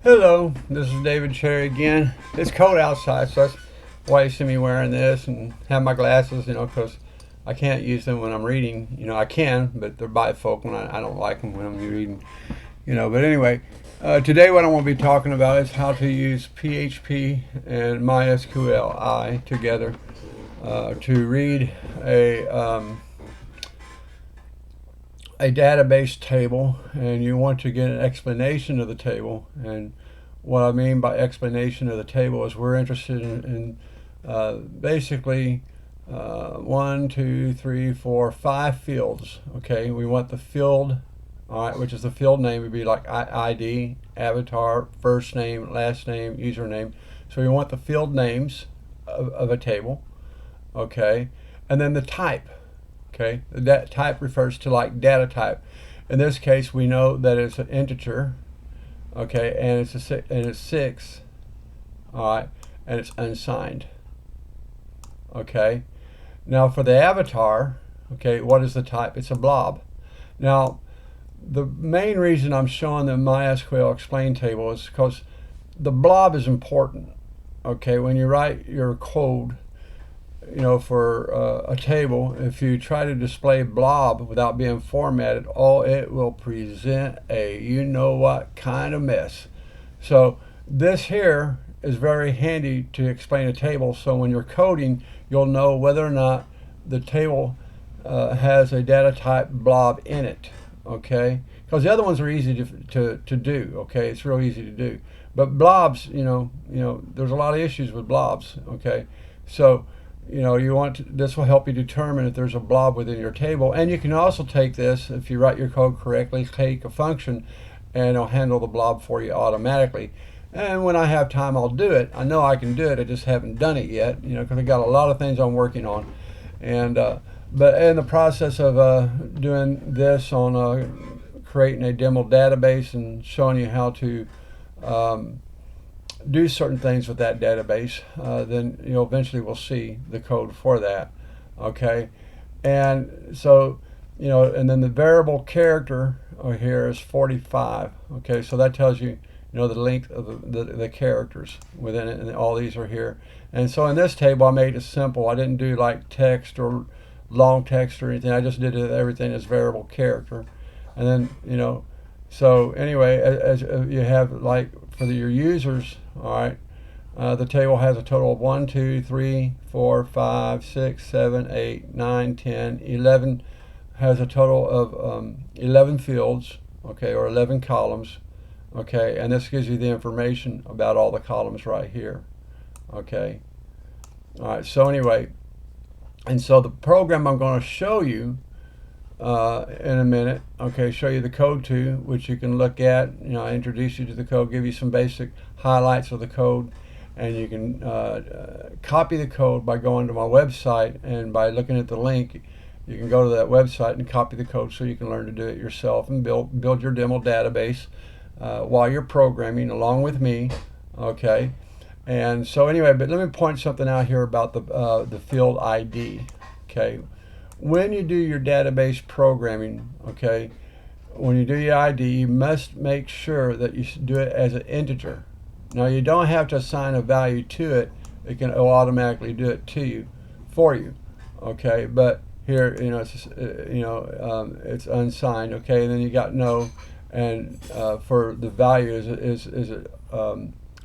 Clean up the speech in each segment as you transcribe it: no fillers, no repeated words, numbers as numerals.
Hello, this is David Cherry again. It's cold outside, so that's why you see me wearing this and have my glasses, because I can't use them when I'm reading. I can, but they're bifocal and I don't like them when I'm reading, But anyway, today what I want to be talking about is how to use PHP and MySQLi together to read a database table, and you want to get an explanation of the table. And what I mean by explanation of the table is we're interested in basically 1, 2, 3, 4, 5 fields. Okay, we want the field, all right, which is the field name would be like ID, avatar, first name, last name, username. So we want the field names of a table, okay, and then the type. Okay, that type refers to like data type. In this case, we know that it's an integer. Okay, and it's 6. All right, and it's unsigned. Okay, now for the avatar, okay, what is the type? It's a blob. Now, the main reason I'm showing the MySQL Explain Table is because the blob is important. Okay, when you write your code, for a table, if you try to display blob without being formatted, it will present a you-know-what kind of mess. So this here is very handy to explain a table, so when you're coding, you'll know whether or not the table has a data type blob in it, okay? Because the other ones are easy to do, okay? It's real easy to do. But blobs, there's a lot of issues with blobs, okay? So this will help you determine if there's a blob within your table. And you can also take this, if you write your code correctly, take a function and it'll handle the blob for you automatically. And when I have time, I'll do it. I know I can do it, I just haven't done it yet, because I got a lot of things I'm working on. And but in the process of doing this on creating a demo database and showing you how to do certain things with that database, then eventually we'll see the code for that. Okay, and so and then the variable character here is 45. Okay, so that tells you the length of the characters within it, and all these are here. And so in this table I made it simple. I didn't do like text or long text or anything. I just did everything as variable character. And then so anyway, as you have like for your users, all right, the table has a total of 1, 2, 3, 4, 5, 6, 7, 8, 9, 10, 11. Has a total of 11 fields, okay, or 11 columns, okay, and this gives you the information about all the columns right here, okay. All right, so anyway, and so the program I'm going to show you in a minute, okay, show you the code to, which you can look at. I introduce you to the code, give you some basic highlights of the code, and you can copy the code by going to my website, and by looking at the link you can go to that website and copy the code so you can learn to do it yourself and build your demo database while you're programming along with me, okay. And so anyway, but let me point something out here about the field ID, okay. When you do your database programming, okay, when you do your ID, you must make sure that you do it as an integer. Now, you don't have to assign a value to it. It'll automatically do it for you, okay. But here, it's unsigned, okay. And then you got no, and for the value is it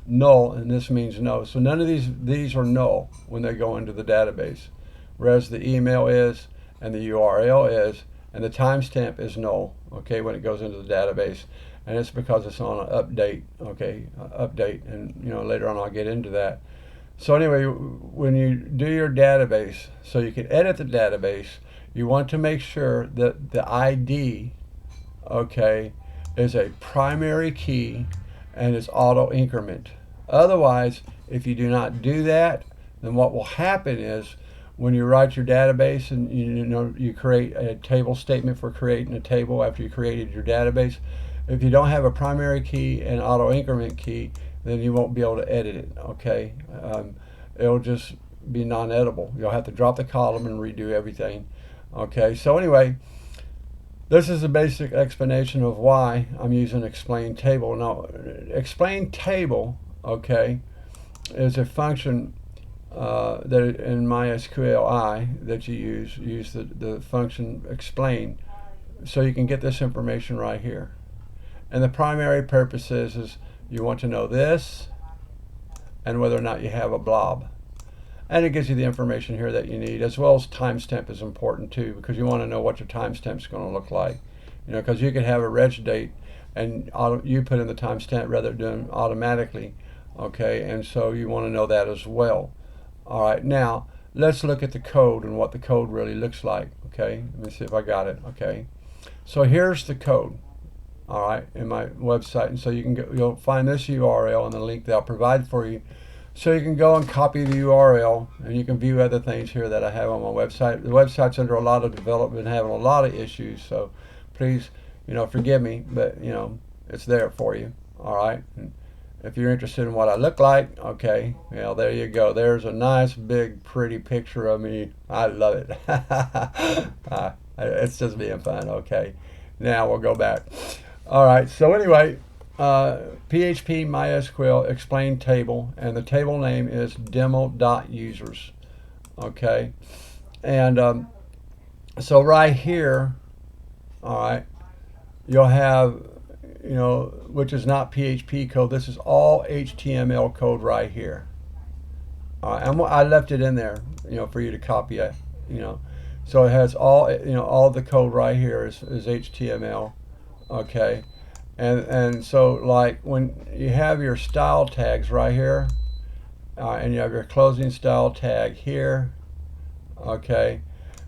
null, and this means no. So none of these are null when they go into the database, whereas the email is, and the URL is, and the timestamp is null, okay, when it goes into the database. And it's because it's on an update, okay, update, and later on I'll get into that. So anyway, when you do your database, so you can edit the database, you want to make sure that the ID, okay, is a primary key and it's auto increment. Otherwise, if you do not do that, then what will happen is, when you write your database and you create a table statement for creating a table after you created your database, if you don't have a primary key and auto increment key, then you won't be able to edit it, okay. It'll just be non-editable. You'll have to drop the column and redo everything, okay. So anyway, This is a basic explanation of why I'm using explain table. Now, explain table, okay, is a function that in MySQLi that you use the function explain, so you can get this information right here. And the primary purpose is you want to know this and whether or not you have a blob. And it gives you the information here that you need, as well as timestamp is important too, because you want to know what your timestamp is going to look like. You know, because you could have a reg date and you put in the timestamp rather than doing automatically. Okay, and so you want to know that as well. All right, now let's look at the code and what the code really looks like. Okay, let me see if I got it. Okay, so here's the code. All right, in my website, and so you can you'll find this URL and the link that I'll provide for you. So you can go and copy the URL, and you can view other things here that I have on my website. The website's under a lot of development, having a lot of issues, so please, forgive me, but, it's there for you, all right? And if you're interested in what I look like, okay, well, there you go. There's a nice, big, pretty picture of me. I love it. It's just being fun, okay? Now we'll go back. All right, so anyway, PHP MySQL Explain Table, and the table name is demo.users. Okay, and so right here, all right, you'll have, which is not PHP code. This is all HTML code right here. All right, I left it in there, for you to copy it. So it has all, all the code right here is HTML. Okay. And so, like, when you have your style tags right here, and you have your closing style tag here, okay.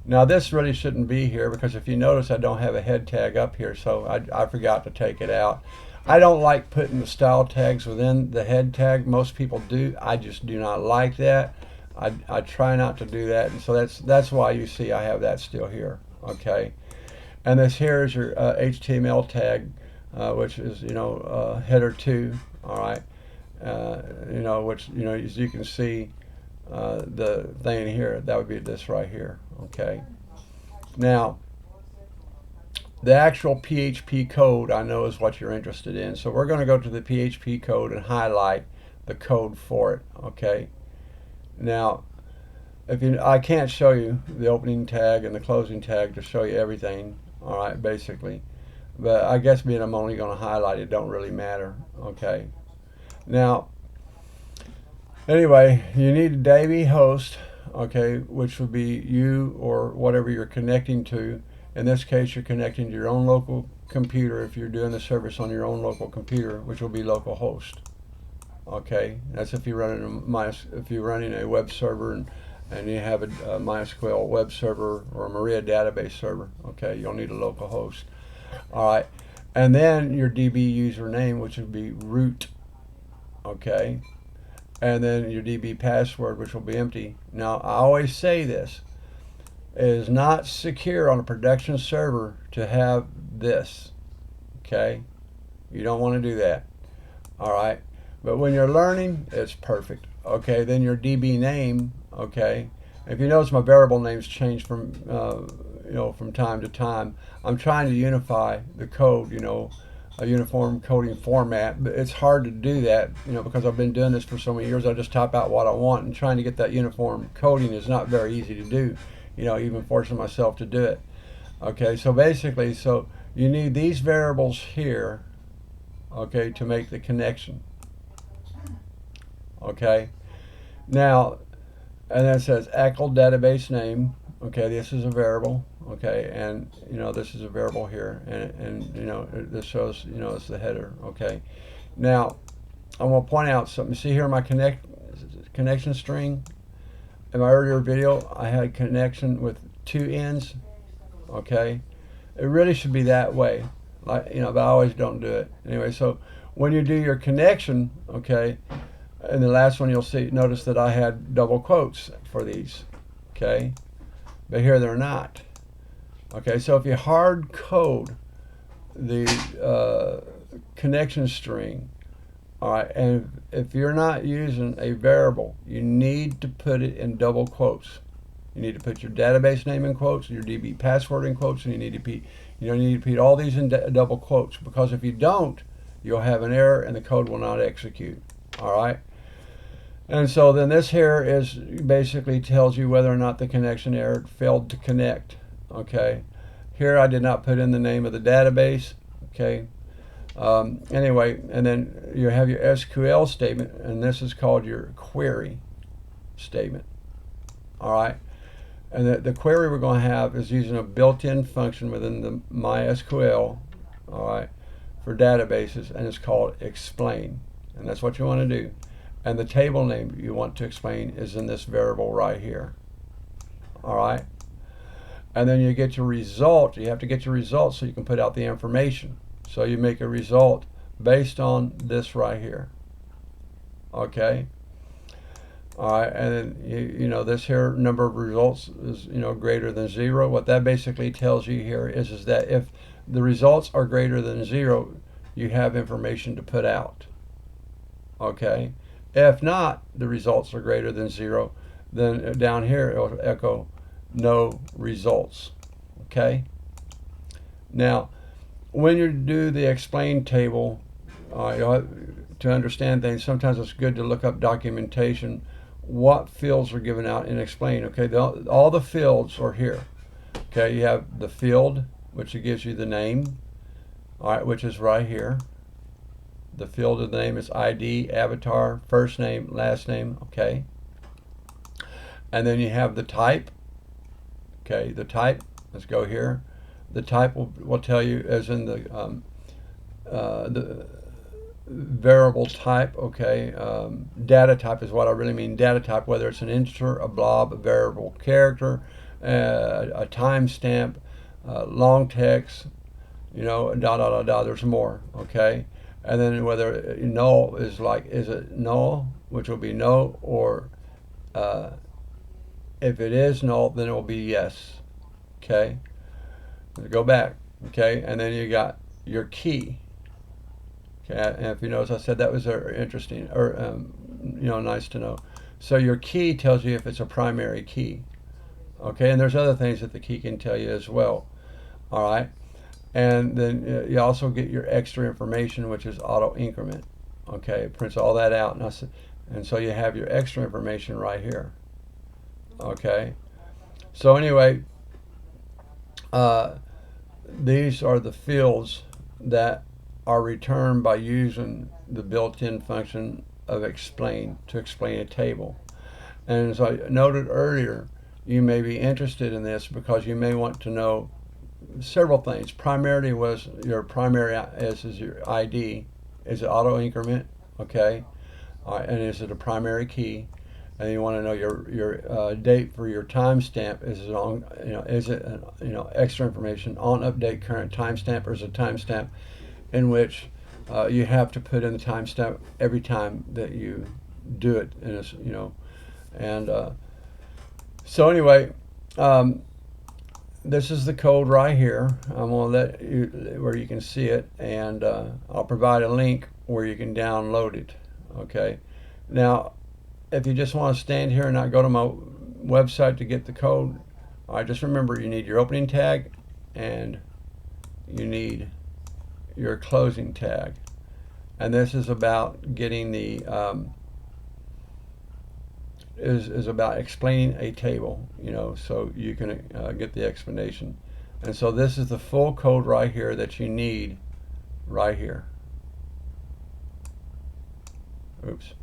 Now this really shouldn't be here, because if you notice, I don't have a head tag up here, so I forgot to take it out. I don't like putting the style tags within the head tag. Most people do. I just do not like that. I try not to do that, and so that's why you see I have that still here, okay. And this here is your HTML tag, which is, header 2, all right, which, as you can see, the thing here, that would be this right here, okay. Now, the actual PHP code, I know, is what you're interested in, so we're going to go to the PHP code and highlight the code for it, okay. Now, I can't show you the opening tag and the closing tag to show you everything, all right, basically. But I guess being I'm only going to highlight it, don't really matter. Okay. Now, anyway, you need a DB host, okay, which would be you or whatever you're connecting to. In this case, you're connecting to your own local computer if you're doing the service on your own local computer, which will be localhost. Okay, that's if you're running a web server and you have a MySQL web server or a Maria database server. Okay, you'll need a local host. All right, and then your DB username, which would be root, okay, and then your DB password, which will be empty. Now, I always say this, it is not secure on a production server to have this, okay? You don't want to do that, all right? But when you're learning, it's perfect, okay? Then your DB name, okay? If you notice, my variable names change from from time to time. I'm trying to unify the code, a uniform coding format, but it's hard to do that, because I've been doing this for so many years. I just type out what I want, and trying to get that uniform coding is not very easy to do, even forcing myself to do it. Okay, so basically, so you need these variables here, okay, to make the connection. Okay, now, and then it says ACL database name. Okay, this is a variable. Okay, and this is a variable here, and this shows it's the header. Okay, now I want to point out something. See here my connection string. In my earlier video, I had connection with 2 ends. Okay, it really should be that way, but I always don't do it anyway. So when you do your connection, okay, and the last one you'll notice that I had double quotes for these. Okay, but here they're not. Okay, so if you hard code the connection string, all right, and if you're not using a variable, you need to put it in double quotes. You need to put your database name in quotes, your DB password in quotes, and you need to repeat all these in double quotes, because if you don't, you'll have an error and the code will not execute. All right. And so then this here is basically tells you whether or not the connection error failed to connect. Okay. Here I did not put in the name of the database. Okay. Anyway, and then you have your SQL statement, and this is called your query statement. All right. And the query we're going to have is using a built-in function within the MySQL, all right, for databases, and it's called explain. And that's what you want to do. And the table name you want to explain is in this variable right here. All right. And then you get your result. You have to get your result so you can put out the information. So you make a result based on this right here. Okay. All right, and then you know this here number of results is greater than 0. What that basically tells you here is that if the results are greater than 0, you have information to put out. Okay. If not, the results are greater than 0, then down here it will echo no results. Okay. Now, when you do the explain table, you'll have to understand things. Sometimes it's good to look up documentation. What fields are given out in explain? Okay, all the fields are here. Okay, you have the field, which gives you the name, all right, which is right here. The field of the name is ID, avatar, first name, last name. Okay, and then you have the type. Okay, the type. Let's go here. The type will tell you, as in the variable type. Okay, data type is what I really mean. Data type, whether it's an integer, a blob, a variable character, a timestamp, long text, there's more. Okay, and then whether null is is it null, which will be no, or if it is null, then it will be yes. Okay, go back. Okay, and then you got your key. Okay, and if you notice, I said that was interesting, or nice to know. So your key tells you if it's a primary key. Okay, and there's other things that the key can tell you as well. All right, and then you also get your extra information, which is auto increment. Okay, it prints all that out, and so you have your extra information right here. Okay, so anyway, these are the fields that are returned by using the built-in function of explain to explain a table. And as I noted earlier, you may be interested in this because you may want to know several things. Primarily was your primary is your ID. Is it auto increment? Okay. And is it a primary key? And you want to know your date for your timestamp. Is it on? Is it extra information on update current timestamp, or is it a timestamp in which you have to put in the timestamp every time that you do it? And so anyway, this is the code right here. I'm going to let you where you can see it, and I'll provide a link where you can download it. Okay. Now, if you just want to stand here and not go to my website to get the code, all right, just remember you need your opening tag and you need your closing tag. And this is about getting the is about explaining a table, so you can get the explanation. And so this is the full code right here that you need right here. Oops,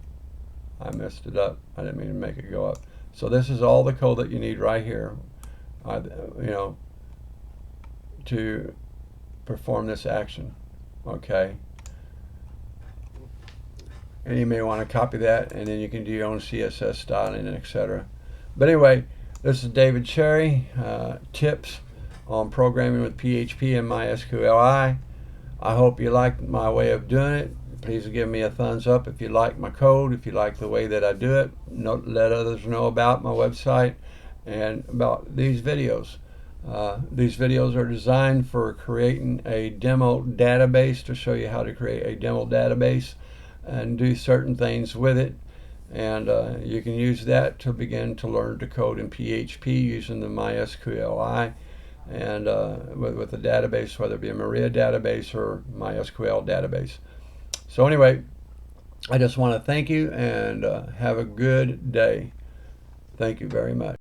I messed it up. I didn't mean to make it go up. So this is all the code that you need right here, to perform this action. Okay. And you may want to copy that, and then you can do your own CSS styling and etc. But anyway, this is David Cherry, tips on programming with PHP and MySQLi. I hope you liked my way of doing it. Please give me a thumbs up if you like my code, if you like the way that I do it. Let others know about my website and about these videos. These videos are designed for creating a demo database, to show you how to create a demo database and do certain things with it. And you can use that to begin to learn to code in PHP using the MySQLi and with a database, whether it be a Maria database or MySQL database. So anyway, I just want to thank you and have a good day. Thank you very much.